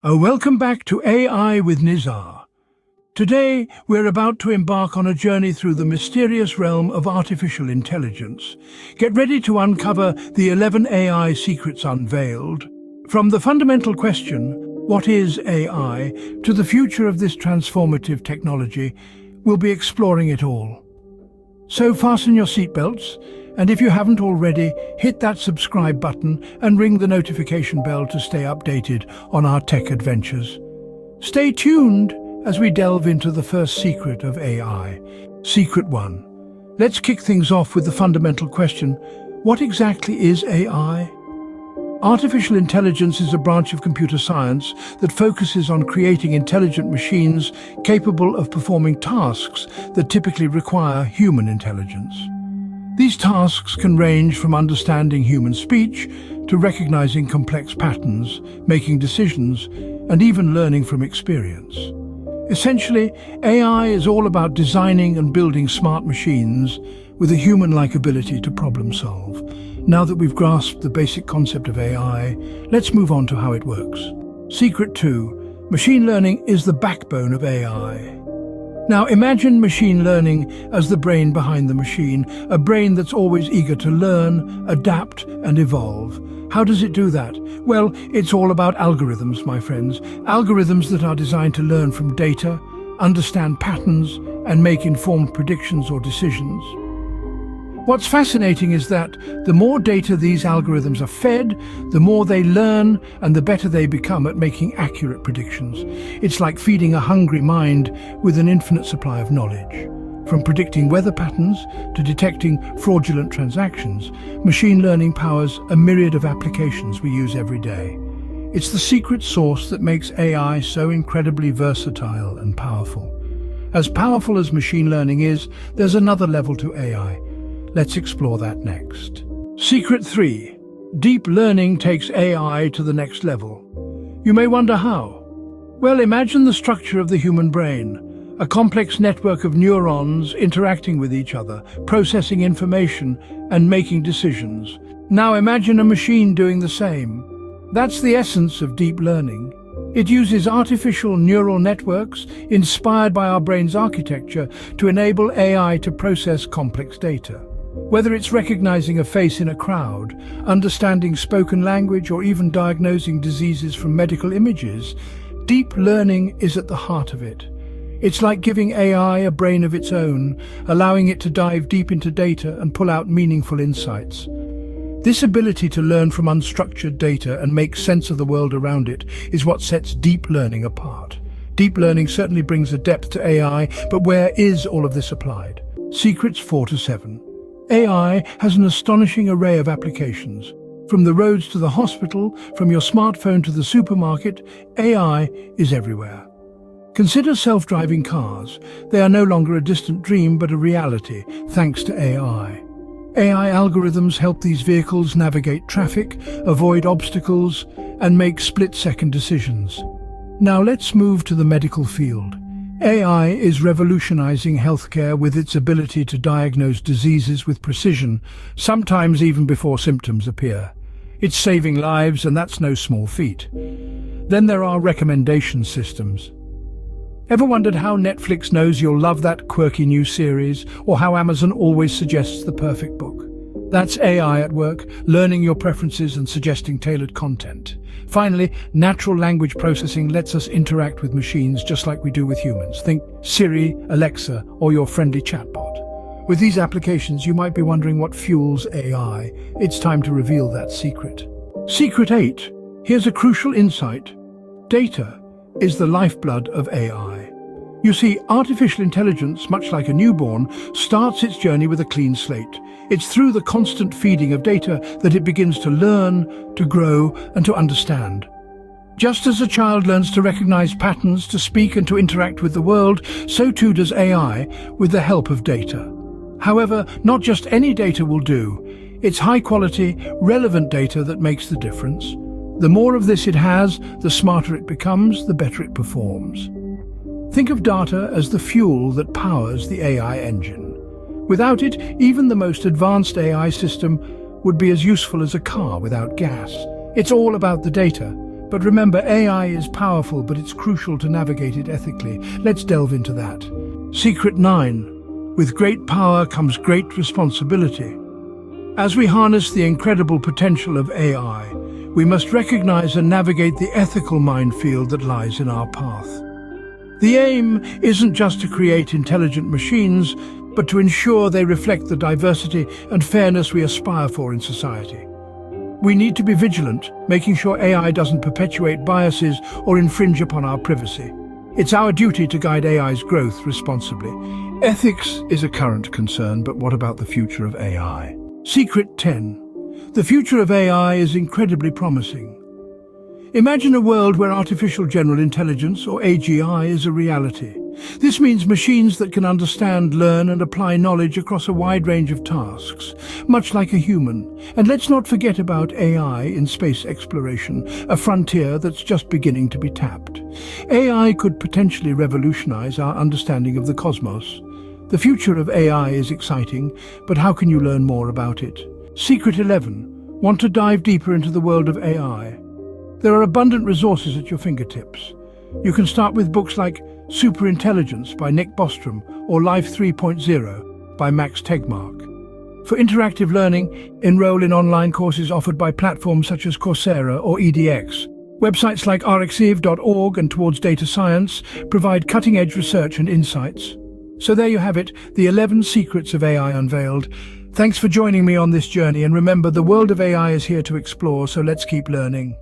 Welcome back to AI with Nizar. Today, we're about to embark on a journey through the mysterious realm of artificial intelligence. Get ready to uncover the 11 AI secrets unveiled. From the fundamental question, what is AI, to the future of this transformative technology, we'll be exploring it all. So fasten your seatbelts, and if you haven't already, hit that subscribe button and ring the notification bell to stay updated on our tech adventures. Stay tuned as we delve into the first secret of AI. Secret 1. Let's kick things off with the fundamental question, what exactly is AI? Artificial intelligence is a branch of computer science that focuses on creating intelligent machines capable of performing tasks that typically require human intelligence. These tasks can range from understanding human speech to recognizing complex patterns, making decisions, and even learning from experience. Essentially, AI is all about designing and building smart machines with a human-like ability to problem solve. Now that we've grasped the basic concept of AI, let's move on to how it works. Secret 2. Machine learning is the backbone of AI. Now imagine machine learning as the brain behind the machine, a brain that's always eager to learn, adapt, and evolve. How does it do that? Well, it's all about algorithms, my friends. Algorithms that are designed to learn from data, understand patterns, and make informed predictions or decisions. What's fascinating is that the more data these algorithms are fed, the more they learn and the better they become at making accurate predictions. It's like feeding a hungry mind with an infinite supply of knowledge. From predicting weather patterns to detecting fraudulent transactions, machine learning powers a myriad of applications we use every day. It's the secret sauce that makes AI so incredibly versatile and powerful. As powerful as machine learning is, there's another level to AI. Let's explore that next. Secret 3. Deep learning takes AI to the next level. You may wonder how. Well, imagine the structure of the human brain, a complex network of neurons interacting with each other, processing information and making decisions. Now imagine a machine doing the same. That's the essence of deep learning. It uses artificial neural networks inspired by our brain's architecture to enable AI to process complex data. Whether it's recognizing a face in a crowd, understanding spoken language, or even diagnosing diseases from medical images, deep learning is at the heart of it. It's like giving AI a brain of its own, allowing it to dive deep into data and pull out meaningful insights. This ability to learn from unstructured data and make sense of the world around it is what sets deep learning apart. Deep learning certainly brings a depth to AI, but where is all of this applied? Secrets 4 to 7. AI has an astonishing array of applications. From the roads to the hospital, from your smartphone to the supermarket, AI is everywhere. Consider self-driving cars. They are no longer a distant dream but a reality, thanks to AI. AI algorithms help these vehicles navigate traffic, avoid obstacles, and make split-second decisions. Now let's move to the medical field. AI is revolutionizing healthcare with its ability to diagnose diseases with precision, sometimes even before symptoms appear. It's saving lives, and that's no small feat. Then there are recommendation systems. Ever wondered how Netflix knows you'll love that quirky new series, or how Amazon always suggests the perfect book? That's AI at work, learning your preferences and suggesting tailored content. Finally, natural language processing lets us interact with machines just like we do with humans. Think Siri, Alexa, or your friendly chatbot. With these applications, you might be wondering what fuels AI. It's time to reveal that secret. Secret 8. Here's a crucial insight. Data is the lifeblood of AI. You see, artificial intelligence, much like a newborn, starts its journey with a clean slate. It's through the constant feeding of data that it begins to learn, to grow, and to understand. Just as a child learns to recognize patterns, to speak, and to interact with the world, so too does AI with the help of data. However, not just any data will do. It's high-quality, relevant data that makes the difference. The more of this it has, the smarter it becomes, the better it performs. Think of data as the fuel that powers the AI engine. Without it, even the most advanced AI system would be as useful as a car without gas. It's all about the data. But remember, AI is powerful, but it's crucial to navigate it ethically. Let's delve into that. Secret 9. With great power comes great responsibility. As we harness the incredible potential of AI, we must recognize and navigate the ethical minefield that lies in our path. The aim isn't just to create intelligent machines, but to ensure they reflect the diversity and fairness we aspire for in society. We need to be vigilant, making sure AI doesn't perpetuate biases or infringe upon our privacy. It's our duty to guide AI's growth responsibly. Ethics is a current concern, but what about the future of AI? Secret 10. The future of AI is incredibly promising. Imagine a world where artificial general intelligence, or AGI, is a reality. This means machines that can understand, learn, and apply knowledge across a wide range of tasks, much like a human. And let's not forget about AI in space exploration, a frontier that's just beginning to be tapped. AI could potentially revolutionize our understanding of the cosmos. The future of AI is exciting, but how can you learn more about it? Secret 11. Want to dive deeper into the world of AI? There are abundant resources at your fingertips. You can start with books like Superintelligence by Nick Bostrom or Life 3.0 by Max Tegmark. For interactive learning, enroll in online courses offered by platforms such as Coursera or edX. Websites like rxiv.org and Towards Data Science provide cutting-edge research and insights. So there you have it, the 11 secrets of AI unveiled. Thanks for joining me on this journey, and remember, the world of AI is here to explore, so let's keep learning.